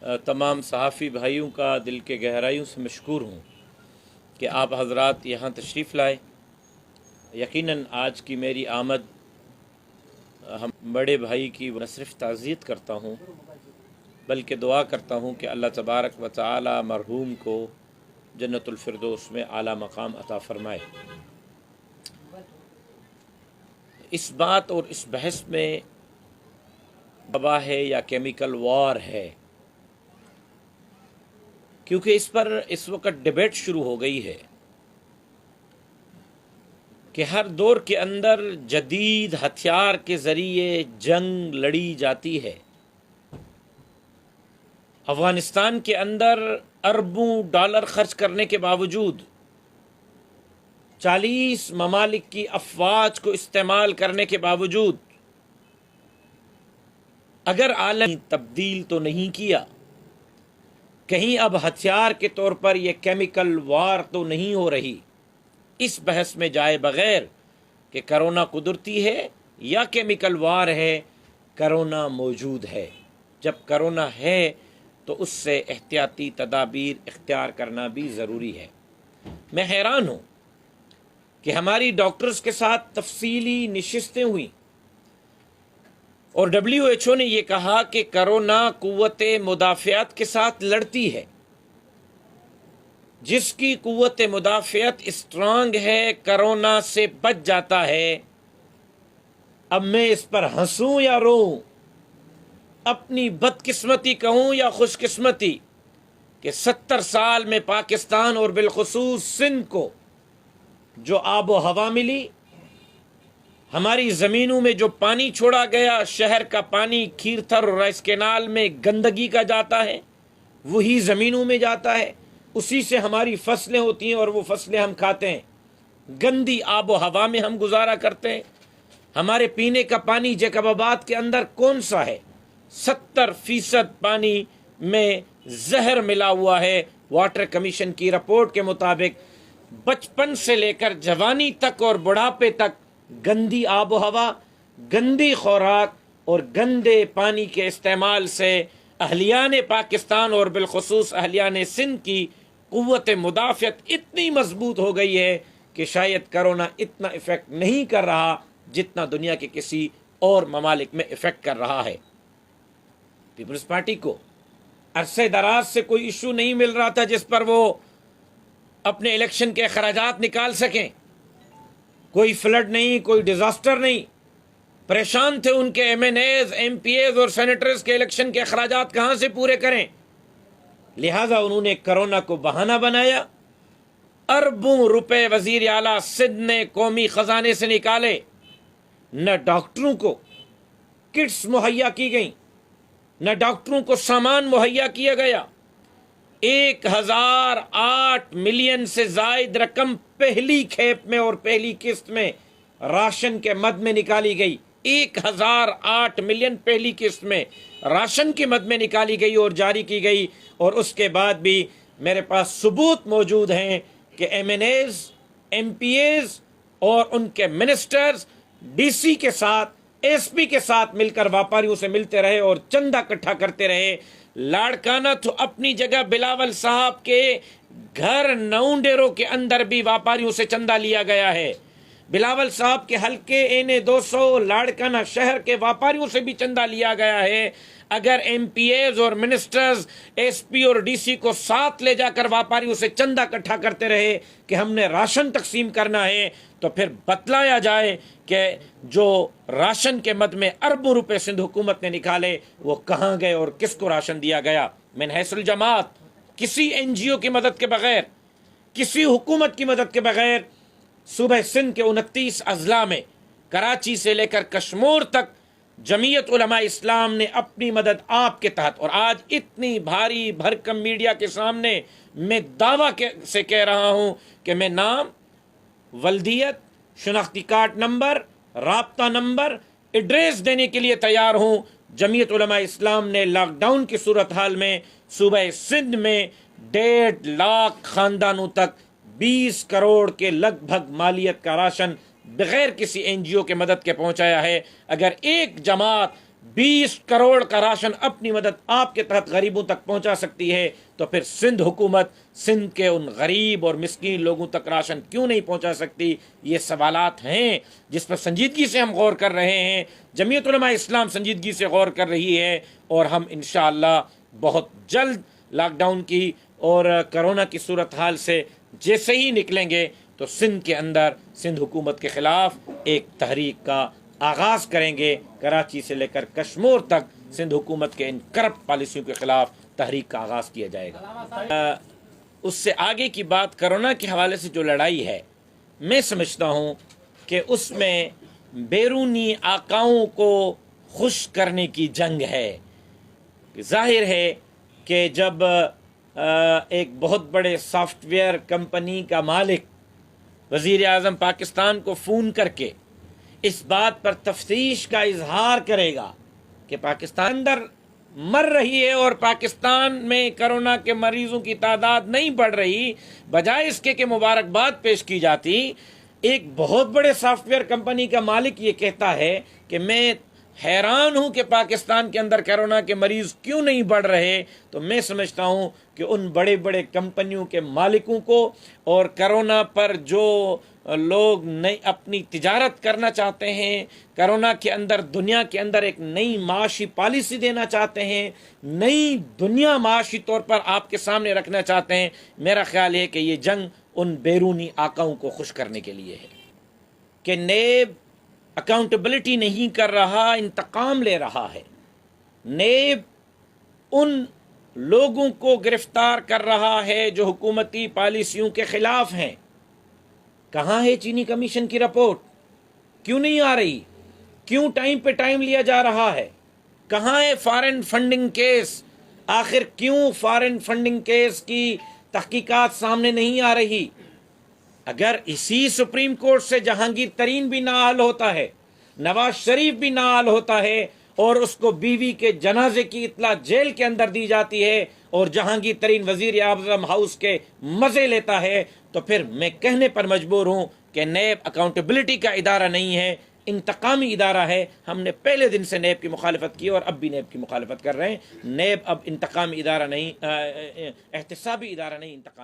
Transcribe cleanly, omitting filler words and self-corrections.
तमाम सहाफ़ी भाइयों का दिल के गहराइयों से मशकूर हूँ कि आप हजरात यहाँ तशरीफ़ लाए। यकीनन आज की मेरी आमद हम बड़े भाई की न सिर्फ ताज़ियत करता हूँ बल्कि दुआ करता हूँ कि अल्लाह तबारक व तआला मरहूम को जन्नतुल फिरदौस में आला मकाम अता फ़रमाए। इस बात और इस बहस में वबा है या केमिकल वॉर है, क्योंकि इस पर इस वक्त डिबेट शुरू हो गई है कि हर दौर के अंदर जदीद हथियार के ज़रिए जंग लड़ी जाती है। अफ़गानिस्तान के अंदर अरबों डॉलर खर्च करने के बावजूद 40 ममालिक की अफवाज को इस्तेमाल करने के बावजूद अगर आलम तब्दील तो नहीं किया, कहीं अब हथियार के तौर पर यह केमिकल वार तो नहीं हो रही। इस बहस में जाए बगैर कि करोना कुदरती है या केमिकल वार है, करोना मौजूद है। जब करोना है तो उससे एहतियाती तदाबीर इख्तियार करना भी ज़रूरी है। मैं हैरान हूँ कि हमारी डॉक्टर्स के साथ तफसीली नशिस्तें हुई और WHO ने यह कहा कि करोना कुव्वते मुदाफ़ियत के साथ लड़ती है। जिसकी कुव्वते मुदाफ़ियत स्ट्रांग है करोना से बच जाता है। अब मैं इस पर हंसूं या रोऊं, अपनी बदकिस्मती कहूं या खुशकिस्मती कि 70 साल में पाकिस्तान और बिलखुसूस सिंध को जो आबो हवा मिली, हमारी ज़मीनों में जो पानी छोड़ा गया, शहर का पानी खीरथर और राइस कैनाल में गंदगी का जाता है, वही ज़मीनों में जाता है, उसी से हमारी फसलें होती हैं और वो फसलें हम खाते हैं। गंदी आबो हवा में हम गुजारा करते हैं। हमारे पीने का पानी जैकबाबाद के अंदर कौन सा है? 70% पानी में जहर मिला हुआ है। वाटर कमीशन की रिपोर्ट के मुताबिक बचपन से लेकर जवानी तक और बुढ़ापे तक गंदी आबो हवा, गंदी खुराक और गंदे पानी के इस्तेमाल से अहलियान पाकिस्तान और बिलखुसूस अहलियान सिंध की कुव्वत मुदाफ़ियत इतनी मजबूत हो गई है कि शायद करोना इतना इफ़ेक्ट नहीं कर रहा जितना दुनिया के किसी और ममालिक में इफ़ेक्ट कर रहा है। पीपल्स पार्टी को अरसे दराज से कोई इशू नहीं मिल रहा था जिस पर वो अपने इलेक्शन के अखराजात निकाल सकें। कोई फ्लड नहीं, कोई डिजास्टर नहीं। परेशान थे उनके MNAs, MPAs और सेनेटर्स के इलेक्शन के अखराजात कहाँ से पूरे करें। लिहाजा उन्होंने कोरोना को बहाना बनाया। अरबों रुपए वजीर आला सिंध ने कौमी खजाने से निकाले। न डॉक्टरों को किट्स मुहैया की गई, न डॉक्टरों को सामान मुहैया किया गया। 1008 मिलियन से जायद रकम पहली खेप में और पहली किस्त में राशन के मद में निकाली गई। 1008 मिलियन पहली किस्त में राशन के मद में निकाली गई और जारी की गई। और उसके बाद भी मेरे पास सबूत मौजूद हैं कि MNAs, MPAs और उनके मिनिस्टर्स DC के साथ, SP के साथ मिलकर व्यापारियों से मिलते रहे और चंदा इकट्ठा करते रहे। लाड़काना तो अपनी जगह बिलावल साहब के घर नौंडेरों के अंदर भी व्यापारियों से चंदा लिया गया है। बिलावल साहब के हल्के एने 200 लाड़काना शहर के व्यापारियों से भी चंदा लिया गया है। अगर MPAs और मिनिस्टर्स, SP और DC को साथ ले जाकर व्यापारियों से चंदा इकट्ठा करते रहे कि हमने राशन तकसीम करना है, तो फिर बतलाया जाए कि जो राशन के मद में अरबों रुपए सिंध हुकूमत ने निकाले वो कहाँ गए और किसको राशन दिया गया। मिनहसुल जमात किसी NGO की मदद के बगैर, किसी हुकूमत की मदद के बगैर सूबे सिंध के 29 अजला में कराची से लेकर कश्मीर तक जमीयत उलमा इस्लाम ने अपनी मदद आपके तहत, और आज इतनी भारी भरकम मीडिया के सामने मैं दावा से कह रहा हूँ कि मैं नाम, वल्दियत, शनाख्ती कार्ड नंबर, राब्ता नंबर, एड्रेस देने के लिए तैयार हूँ। जमीयत उलमा इस्लाम ने लॉकडाउन की सूरत हाल में सूबे सिंध में 1.5 लाख खानदानों तक 20 करोड़ के लगभग मालियत का राशन बगैर किसी NGO के मदद के पहुंचाया है। अगर एक जमात 20 کروڑ کا راشن اپنی مدد آپ کے تحت غریبوں تک پہنچا سکتی ہے، تو پھر سندھ حکومت سندھ کے ان غریب اور مسکین لوگوں تک راشن کیوں نہیں پہنچا سکتی؟ یہ سوالات ہیں جس پر سنجیدگی سے ہم غور کر رہے ہیں، جمعیت علماء اسلام سنجیدگی سے غور کر رہی ہے، اور ہم انشاءاللہ بہت جلد لاک ڈاؤن کی اور کرونا کی صورتحال سے جیسے ہی نکلیں گے تو سندھ کے اندر سندھ حکومت کے خلاف ایک تحریک کا آغاز کریں گے۔ کراچی سے لے کر کشمیر تک سندھ حکومت کے ان کرپٹ پالیسیوں کے خلاف تحریک کا آغاز کیا جائے گا۔ اس سے آگے کی بات کرونا کے حوالے سے جو لڑائی ہے، میں سمجھتا ہوں کہ اس میں بیرونی آقاؤں کو خوش کرنے کی جنگ ہے۔ ظاہر ہے کہ جب ایک بہت بڑے سافٹ ویئر کمپنی کا مالک وزیر اعظم پاکستان کو فون کر کے اس بات پر تفتیش کا اظہار کرے گا کہ پاکستان اندر مر رہی ہے اور پاکستان میں کرونا کے مریضوں کی تعداد نہیں بڑھ رہی، بجائے اس کے کہ مبارکباد پیش کی جاتی، ایک بہت بڑے سافٹ ویئر کمپنی کا مالک یہ کہتا ہے کہ میں حیران ہوں کہ پاکستان کے اندر کرونا کے مریض کیوں نہیں بڑھ رہے، تو میں سمجھتا ہوں کہ ان بڑے بڑے کمپنیوں کے مالکوں کو اور کرونا پر جو لوگ اپنی تجارت کرنا چاہتے ہیں، کرونا کے اندر دنیا کے اندر ایک نئی معاشی پالیسی دینا چاہتے ہیں، نئی دنیا معاشی طور پر آپ کے سامنے رکھنا چاہتے ہیں، میرا خیال ہے کہ یہ جنگ ان بیرونی آقاؤں کو خوش کرنے کے لیے ہے کہ نیب اکاؤنٹیبلٹی نہیں کر رہا، انتقام لے رہا ہے۔ نیب ان لوگوں کو گرفتار کر رہا ہے جو حکومتی پالیسیوں کے خلاف ہیں۔ کہاں ہے چینی کمیشن کی رپورٹ؟ کیوں نہیں آ رہی؟ کیوں ٹائم پہ ٹائم لیا جا رہا ہے؟ کہاں ہے فارن فنڈنگ کیس؟ آخر کیوں فارن فنڈنگ کیس کی تحقیقات سامنے نہیں آ رہی؟ اگر اسی سپریم کورٹ سے جہانگیر ترین بھی نااہل ہوتا ہے، نواز شریف بھی نااہل ہوتا ہے، اور اس کو بیوی کے جنازے کی اطلاع جیل کے اندر دی جاتی ہے اور جہانگیر ترین وزیر اعظم ہاؤس کے مزے لیتا ہے، تو پھر میں کہنے پر مجبور ہوں کہ نیب اکاؤنٹیبلٹی کا ادارہ نہیں ہے، انتقامی ادارہ ہے۔ ہم نے پہلے دن سے نیب کی مخالفت کی اور اب بھی نیب کی مخالفت کر رہے ہیں۔ نیب اب انتقامی ادارہ نہیں، احتسابی ادارہ نہیں، انتقامی